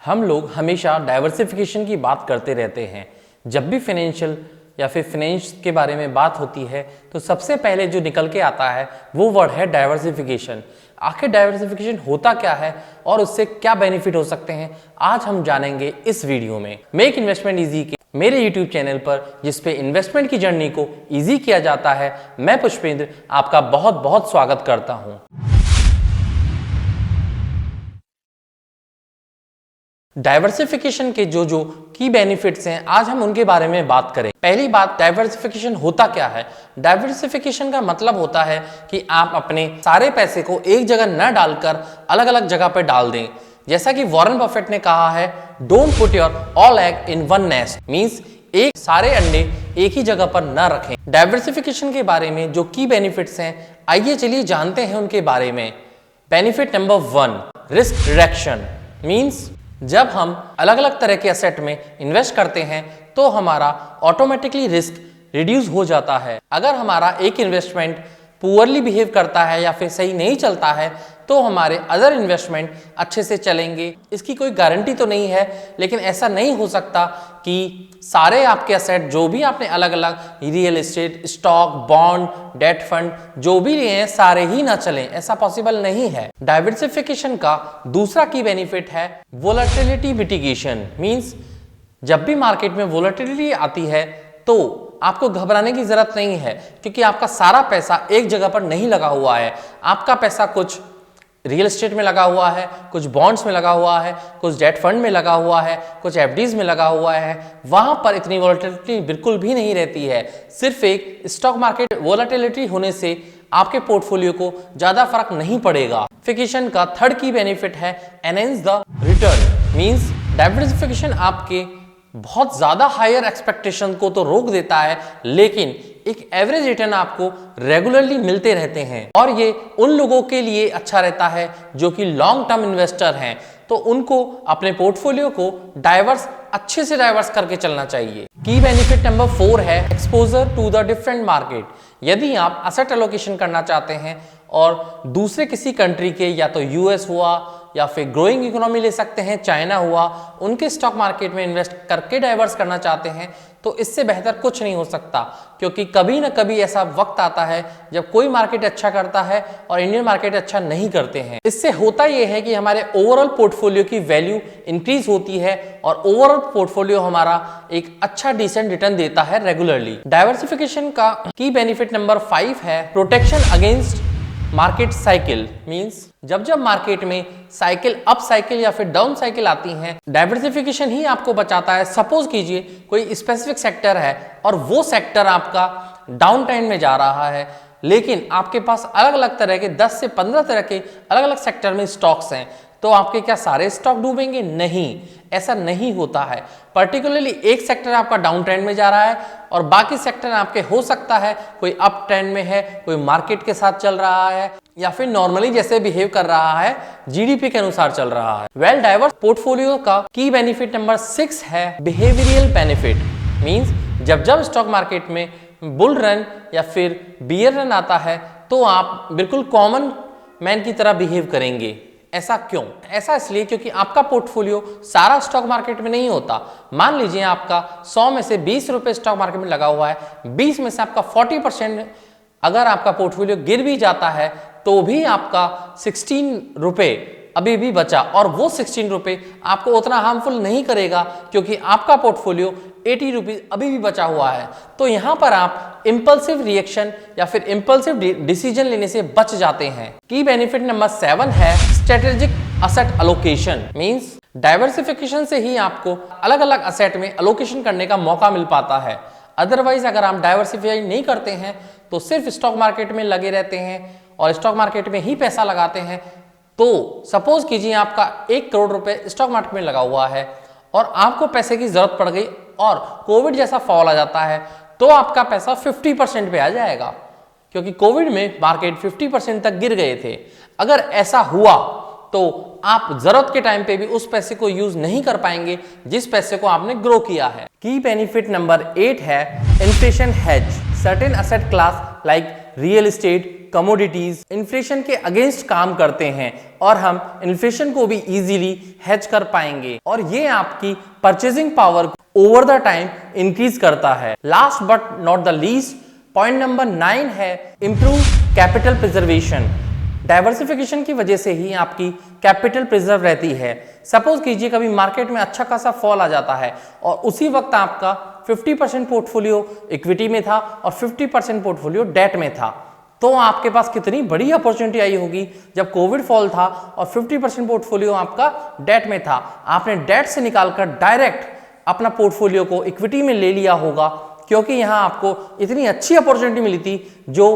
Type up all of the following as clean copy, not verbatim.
हम लोग हमेशा डाइवर्सिफिकेशन की बात करते रहते हैं। जब भी फाइनेंशियल या फिर फाइनेंस के बारे में बात होती है तो सबसे पहले जो निकल के आता है वो वर्ड है डाइवर्सिफिकेशन। आखिर डाइवर्सिफिकेशन होता क्या है और उससे क्या बेनिफिट हो सकते हैं, आज हम जानेंगे इस वीडियो में। मेक इन्वेस्टमेंट इजी के मेरे यूट्यूब चैनल पर, जिस पे इन्वेस्टमेंट की जर्नी को इजी किया जाता है, मैं पुष्पेंद्र आपका बहुत बहुत स्वागत करता हूं। डाइवर्सिफिकेशन के जो की बेनिफिट्स हैं, आज हम उनके बारे में बात करें। पहली बात, डाइवर्सिफिकेशन होता क्या है। डाइवर्सिफिकेशन का मतलब होता है कि आप अपने सारे पैसे को एक जगह न डालकर अलग अलग जगह पर डाल दें। जैसा कि वॉरेन बफेट ने कहा है, don't put your all egg in one nest, means एक सारे अंडे एक ही जगह पर न रखें। डाइवर्सिफिकेशन के बारे में जो की बेनिफिट्स हैं, आइए चलिए जानते हैं उनके बारे में। Benefit number 1, risk reduction. Means जब हम अलग अलग तरह के एसेट में इन्वेस्ट करते हैं तो हमारा ऑटोमेटिकली रिस्क रिड्यूस हो जाता है। अगर हमारा एक इन्वेस्टमेंट पुअरली बिहेव करता है या फिर सही नहीं चलता है तो हमारे अदर इन्वेस्टमेंट अच्छे से चलेंगे, इसकी कोई गारंटी तो नहीं है। लेकिन ऐसा नहीं हो सकता कि सारे आपके एसेट जो भी आपने अलग अलग real estate, stock, bond, debt fund जो भी लिए हैं सारे ही ना चलें, ऐसा पॉसिबल नहीं है। डाइवर्सिफिकेशन का दूसरा की बेनिफिट है वोलेटिलिटी मिटिगेशन। मींस जब भी मार्केट में वोलेटिलिटी आती है तो आपको घबराने की जरूरत नहीं है, क्योंकि आपका सारा पैसा एक जगह पर नहीं लगा हुआ है। आपका पैसा कुछ रियल एस्टेट में लगा हुआ है, कुछ बॉन्ड्स में लगा हुआ है, कुछ डेट फंड में लगा हुआ है, कुछ एफडीज में लगा हुआ है। वहां पर इतनी वोलेटिलिटी बिल्कुल भी नहीं रहती है। सिर्फ एक स्टॉक मार्केट वोलेटिलिटी होने से आपके पोर्टफोलियो को ज्यादा फर्क नहीं पड़ेगा। डाइवर्सिफिकेशन का थर्ड की बेनिफिट है enhance the return. Means diversification आपके बहुत ज्यादा हायर एक्सपेक्टेशन को तो रोक देता है, लेकिन एक एवरेज रिटर्न आपको रेगुलरली मिलते रहते हैं। और ये उन लोगों के लिए अच्छा रहता है जो कि लॉन्ग टर्म इन्वेस्टर हैं, तो उनको अपने पोर्टफोलियो को अच्छे से डाइवर्स करके चलना चाहिए। की बेनिफिट नंबर 4 है exposure to the different market. यदि आप एसेट एलोकेशन करना चाहते हैं और दूसरे किसी कंट्री के, या तो यूएस हुआ या फिर ग्रोइंग इकोनॉमी ले सकते हैं, चाइना हुआ, उनके स्टॉक मार्केट में इन्वेस्ट करके डाइवर्स करना चाहते हैं, तो इससे बेहतर कुछ नहीं हो सकता। क्योंकि कभी ना कभी ऐसा वक्त आता है जब कोई मार्केट अच्छा करता है और इंडियन मार्केट अच्छा नहीं करते हैं। इससे होता यह है कि हमारे ओवरऑल पोर्टफोलियो की वैल्यू इंक्रीज होती है और ओवरऑल पोर्टफोलियो हमारा एक अच्छा डिसेंट रिटर्न देता है रेगुलरली। डाइवर्सिफिकेशन का की बेनिफिट नंबर 5 है protection against market cycle. Means जब मार्केट में साइकिल, अप साइकिल या फिर डाउन साइकिल आती हैं, डाइवर्सिफिकेशन ही आपको बचाता है। सपोज कीजिए कोई स्पेसिफिक सेक्टर है और वो सेक्टर आपका डाउन ट्रेंड में जा रहा है, लेकिन आपके पास अलग अलग तरह के 10 से 15 तरह के अलग अलग सेक्टर में स्टॉक्स हैं, तो आपके क्या सारे स्टॉक डूबेंगे? नहीं, ऐसा नहीं होता है। पर्टिकुलरली एक सेक्टर आपका डाउन ट्रेंड में जा रहा है और बाकी सेक्टर आपके हो सकता है कोई अप ट्रेंड में है, कोई मार्केट के साथ चल रहा है, या फिर नॉर्मली जैसे बिहेव कर रहा है जीडीपी के अनुसार चल रहा है। वेल डाइवर्स पोर्टफोलियो का की बेनिफिट नंबर 6 है बिहेवियरल बेनिफिट। मींस जब स्टॉक मार्केट में बुल रन या फिर बियर रन आता है तो आप बिल्कुल कॉमन मैन की तरह बिहेव करेंगे। ऐसा क्यों? ऐसा इसलिए क्योंकि आपका पोर्टफोलियो सारा स्टॉक मार्केट में नहीं होता। मान लीजिए आपका 100 में से 20 रुपए स्टॉक मार्केट में लगा हुआ है, 20 में से आपका 40% अगर आपका पोर्टफोलियो गिर भी जाता है तो भी आपका 16 रुपए अभी भी बचा, और वो 16 रुपए आपको उतना हार्मफुल नहीं करेगा क्योंकि आपका पोर्टफोलियो 80 रुपीज अभी भी बचा हुआ है। तो यहां पर आप इंपल्सिव रिएक्शन या फिर इंपल्सिव डिसीजन लेने से बच जाते हैं। की बेनिफिट नंबर 7 है strategic asset allocation. Means diversification से ही आपको अलग अलग एसेट में एलोकेशन करने का मौका मिल पाता है। अदरवाइज अगर आप डाइवर्सिफाई नहीं करते हैं तो सिर्फ स्टॉक मार्केट में लगे रहते हैं और स्टॉक मार्केट में ही पैसा लगाते हैं, तो सपोज कीजिए आपका 1 करोड़ रुपए स्टॉक मार्केट में लगा हुआ है और आपको पैसे की जरूरत पड़ गई और कोविड जैसा फॉल आ जाता है, तो आपका पैसा 50% पे आ जाएगा, क्योंकि कोविड में मार्केट 50% तक गिर गए थे। अगर ऐसा हुआ तो आप जरूरत के टाइम पे भी उस पैसे को यूज नहीं कर पाएंगे जिस पैसे को आपने ग्रो किया है। की बेनिफिट नंबर 8 है inflation hedge. Certain asset class like real estate, commodities inflation के अगेंस्ट काम करते हैं और हम इन्फ्लेशन को भी इजीली हेज कर पाएंगे और ये आपकी purchasing power over the time increase करता है। Last but not the least, point number 9 है इंप्रूव कैपिटल प्रिजर्वेशन। डाइवर्सिफिकेशन की वजह से ही आपकी कैपिटल प्रिजर्व रहती है। सपोज कीजिए कभी मार्केट में अच्छा खासा फॉल आ जाता है और उसी वक्त आपका 50% पोर्टफोलियो इक्विटी में था और 50% पोर्टफोलियो डेट में था, तो आपके पास कितनी बड़ी अपॉर्चुनिटी आई होगी जब कोविड फॉल था और 50% पोर्टफोलियो आपका डेट में था। आपने डेट से निकालकर डायरेक्ट अपना पोर्टफोलियो को इक्विटी में ले लिया होगा, क्योंकि यहां आपको इतनी अच्छी अपॉर्चुनिटी मिली थी जो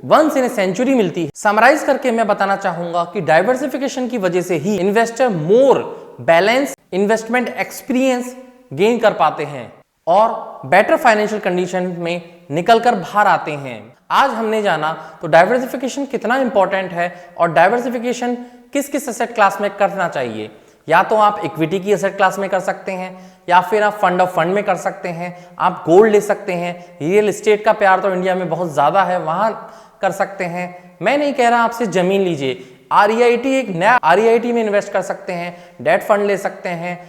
वंस इन ए सेंचुरी मिलती है। समराइज करके मैं बताना चाहूंगा कि डाइवर्सिफिकेशन की वजह से ही इन्वेस्टर मोर बैलेंस इन्वेस्टमेंट एक्सपीरियंस गेन कर पाते हैं और बेटर फाइनेंशियल कंडीशन में निकलकर बाहर आते हैं। आज हमने जाना तो डाइवर्सिफिकेशन कितना इंपॉर्टेंट है और डाइवर्सिफिकेशन किस किस एसेट क्लास में करना चाहिए। या तो आप इक्विटी की एसेट क्लास में कर सकते हैं या फिर आप फंड ऑफ फंड में कर सकते हैं, आप गोल्ड ले सकते हैं, रियल एस्टेट का प्यार तो इंडिया में बहुत ज़्यादा है, वहाँ कर सकते हैं। मैं नहीं कह रहा आपसे ज़मीन लीजिए, REIT एक नया REIT में इन्वेस्ट कर सकते हैं, डेट फंड ले सकते हैं,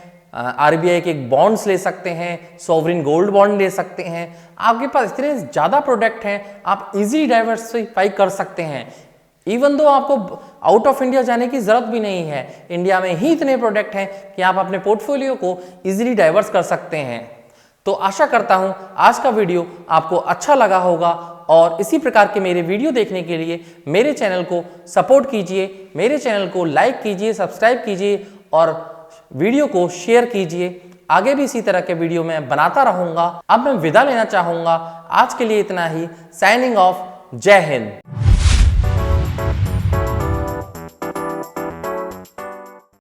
RBI के बॉन्ड्स ले सकते हैं, सॉवरिन गोल्ड बॉन्ड ले सकते हैं। आपके पास इतने ज़्यादा प्रोडक्ट हैं, आप इजीली डाइवर्सिफाई कर सकते हैं। इवन दो आपको आउट ऑफ इंडिया जाने की जरूरत भी नहीं है, इंडिया में ही इतने प्रोडक्ट हैं कि आप अपने पोर्टफोलियो को इजीली डाइवर्स कर सकते हैं। तो आशा करता हूं आज का वीडियो आपको अच्छा लगा होगा और इसी प्रकार के मेरे वीडियो देखने के लिए मेरे चैनल को सपोर्ट कीजिए, मेरे चैनल को लाइक कीजिए, सब्सक्राइब कीजिए और वीडियो को शेयर कीजिए। आगे भी इसी तरह के वीडियो मैं बनाता रहूंगा। अब मैं विदा लेना चाहूंगा, आज के लिए इतना ही। साइनिंग ऑफ, जय हिंद।